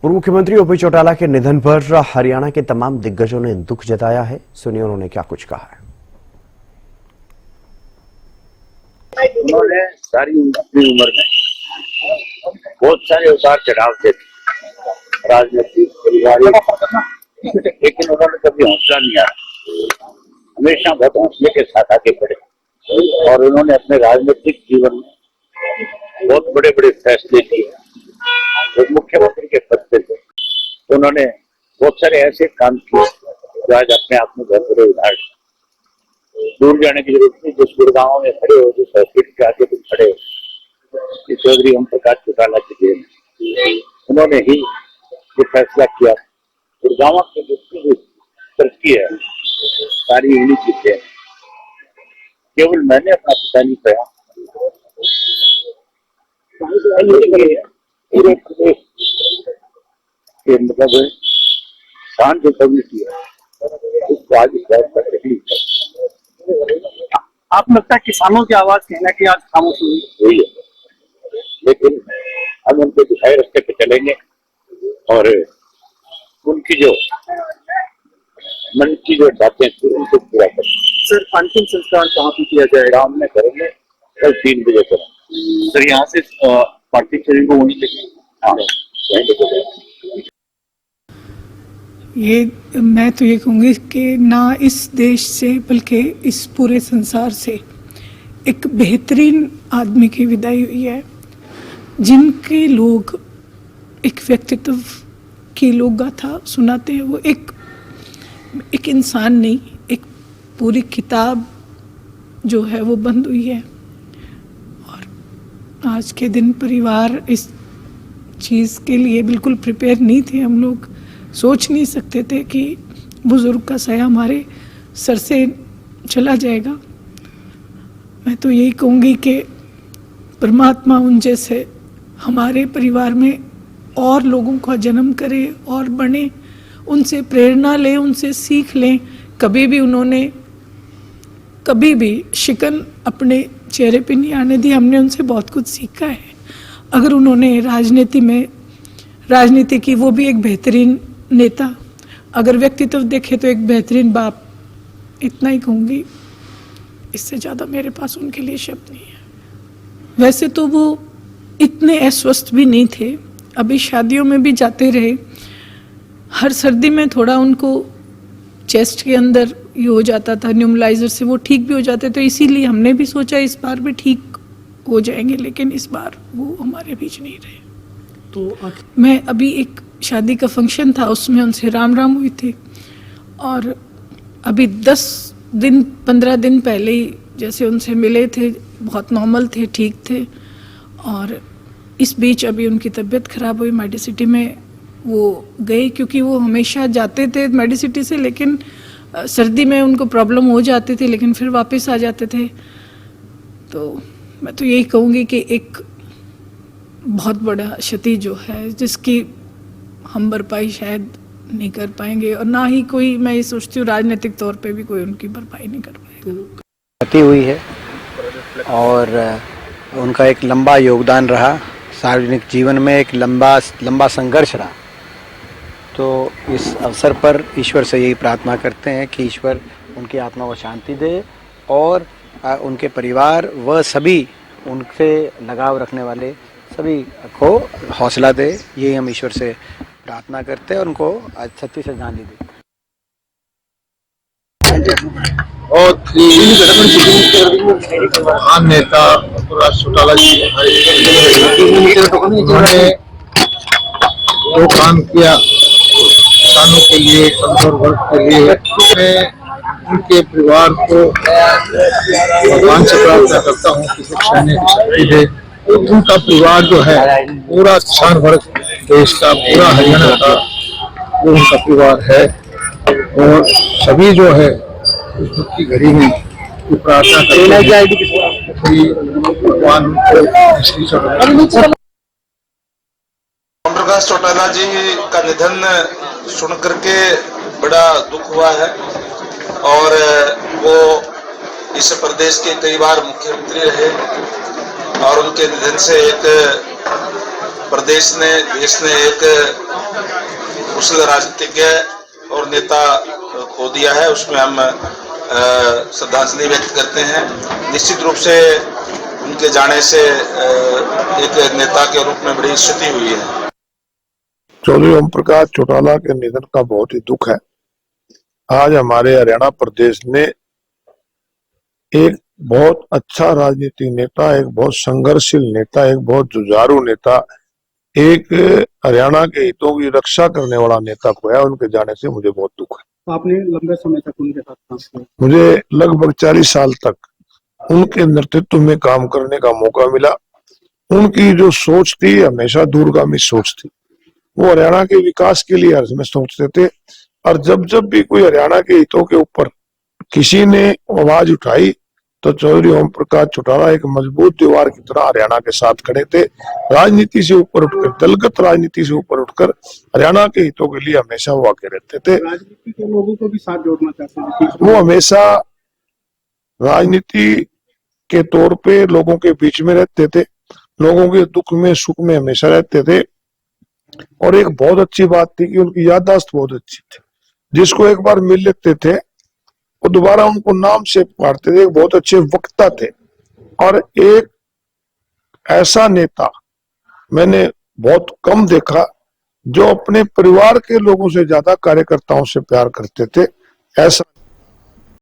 पूर्व मुख्यमंत्री ओपी चौटाला के निधन पर हरियाणा के तमाम दिग्गजों ने दुख जताया है। सुनिए उन्होंने क्या कुछ कहा है। उन्होंने सारी अपनी उम्र में बहुत सारे उतार चढ़ाव थे, राजनीतिक, पारिवारिक, लेकिन उन्होंने कभी हौसला नहीं आया। हमेशा बहुत हौसले के साथ आगे बढ़े और उन्होंने अपने राजनीतिक जीवन में बहुत बड़े बड़े फैसले किए। जब मुख्यमंत्री के पद पे थे उन्होंने बहुत सारे ऐसे काम किए जो आज अपने आप में बहुत बड़े उदाहरण। दूर जाने की जरूरत नहीं, जिस गुड़गांव में खड़े हो, जिस हॉस्पिटल के आगे तुम खड़े हो, चौधरी ओम प्रकाश चौटाला की देन। उन्होंने ही ये फैसला किया। गुड़गांव की जितनी भी तरक्की है सारी इन्हीं की थे। केवल मैंने अपना पिता नहीं कहा, पूरे प्रदेश के मतलब शान जो कम्युनिटी है उसको आगे बढ़ रही है। आप लगता है किसानों की आवाज कहना कि आज खामोश हुई है, लेकिन हम उनके दिखाए रास्ते पे चलेंगे और उनकी जो मन की जो बातें उनको पूरा करेंगे। सर, अंतिम संस्कार कहाँ पे किया जाएगा? हमने करेंगे कल 3 बजे तक। सर, यहाँ से पार्थिव शरीर को वहीं लेके ये मैं तो ये कहूँगी कि ना इस देश से बल्कि इस पूरे संसार से एक बेहतरीन आदमी की विदाई हुई है, जिनके लोग एक व्यक्तित्व की लोक गाथा सुनाते हैं। वो एक इंसान नहीं, एक पूरी किताब जो है वो बंद हुई है। और आज के दिन परिवार इस चीज़ के लिए बिल्कुल प्रिपेयर नहीं थे। हम लोग सोच नहीं सकते थे कि बुज़ुर्ग का साया हमारे सर से चला जाएगा। मैं तो यही कहूँगी कि परमात्मा उन जैसे हमारे परिवार में और लोगों का जन्म करे और बने, उनसे प्रेरणा लें, उनसे सीख लें। कभी भी उन्होंने कभी भी शिकन अपने चेहरे पे नहीं आने दी। हमने उनसे बहुत कुछ सीखा है। अगर उन्होंने राजनीति की, वो भी एक बेहतरीन नेता, अगर व्यक्तित्व देखे तो एक बेहतरीन बाप। इतना ही कहूँगी, इससे ज़्यादा मेरे पास उनके लिए शब्द नहीं है। वैसे तो वो इतने अस्वस्थ भी नहीं थे, अभी शादियों में भी जाते रहे। हर सर्दी में थोड़ा उनको चेस्ट के अंदर ये हो जाता था, न्यूमलाइजर से वो ठीक भी हो जाते, तो इसीलिए हमने भी सोचा इस बार भी ठीक हो जाएंगे, लेकिन इस बार वो हमारे बीच नहीं रहे। तो मैं अभी एक शादी का फंक्शन था, उसमें उनसे राम राम हुई थी और अभी 15 दिन पहले ही जैसे उनसे मिले थे, बहुत नॉर्मल थे, ठीक थे। और इस बीच अभी उनकी तबीयत ख़राब हुई, मेडिसिटी में वो गए, क्योंकि वो हमेशा जाते थे मेडिसिटी से, लेकिन सर्दी में उनको प्रॉब्लम हो जाती थी, लेकिन फिर वापस आ जाते थे। तो मैं तो यही कहूँगी कि एक बहुत बड़ा क्षति जो है, जिसकी हम भरपाई शायद नहीं कर पाएंगे, और ना ही कोई, मैं ये सोचती हूँ राजनीतिक तौर पे भी कोई उनकी भरपाई नहीं कर पाएगा। क्षति हुई है और उनका एक लंबा योगदान रहा, सार्वजनिक जीवन में एक लंबा संघर्ष रहा। तो इस अवसर पर ईश्वर से यही प्रार्थना करते हैं कि ईश्वर उनकी आत्मा को शांति दे और उनके परिवार व सभी उनसे लगाव रखने वाले सभी को हौसला दे। यही हम ईश्वर से प्रार्थना करते हैं और उनको आज सच्ची श्रद्धांजलि देते हैं। बहुत ही महान नेता प्रकाश चौटाला जी, उन्होंने जो काम किया किसानों के लिए, कमजोर वर्ग के लिए, मैं उनके परिवार को भगवान से प्रार्थना करता हूँ कि सुख सहने की शक्ति दे। तो उनका परिवार जो है पूरा किसान वर्ग देश का, पूरा हरियाणा का वो उनका परिवार है और सभी जो है की घड़ी में प्रार्थना करते कि भगवान ओम प्रकाश चौटाला जी का निधन सुन करके बड़ा दुख हुआ है और वो इस प्रदेश के कई बार मुख्यमंत्री रहे और उनके निधन से एक प्रदेश ने, देश ने एक कुशल राजनीतिज्ञ और नेता खो दिया है। उसमें हम श्रद्धांजलि व्यक्त करते हैं। निश्चित रूप से उनके जाने से एक नेता के रूप में बड़ी क्षति हुई है। चौधरी ओम प्रकाश चौटाला के निधन का बहुत ही दुख है। आज हमारे हरियाणा प्रदेश ने एक बहुत अच्छा राजनीतिक नेता, एक बहुत संघर्षशील नेता, एक बहुत जुझारू नेता, एक हरियाणा के हितों की रक्षा करने वाला नेता खोया। उनके जाने से मुझे बहुत दुख है। तो आपने लंबे समय तक उनके साथ काम किया। मुझे लगभग 40 साल तक उनके नेतृत्व में काम करने का मौका मिला। उनकी जो सोच थी हमेशा दूरगामी सोच थी। वो हरियाणा के विकास के लिए हर समय सोचते थे, और जब जब भी कोई हरियाणा के हितों के ऊपर किसी ने आवाज उठाई तो चौधरी ओम प्रकाश चौटाला एक मजबूत दीवार की तरह हरियाणा के साथ खड़े थे। राजनीति से ऊपर उठकर, दलगत राजनीति से ऊपर उठकर हरियाणा के हितों के लिए हमेशा वो आगे रहते थे। राजनीति के लोगों को भी साथ जोड़ना चाहते हैं। वो हमेशा राजनीति के तौर पे लोगों के बीच में रहते थे, लोगों के दुख में सुख में हमेशा रहते थे। और एक बहुत अच्छी बात थी कि उनकी याददाश्त बहुत अच्छी थी। जिसको एक बार मिल लेते थे वो दोबारा उनको नाम से पुकारते थे। बहुत अच्छे वक्ता थे और एक ऐसा नेता मैंने बहुत कम देखा जो अपने परिवार के लोगों से ज्यादा कार्यकर्ताओं से प्यार करते थे। ऐसा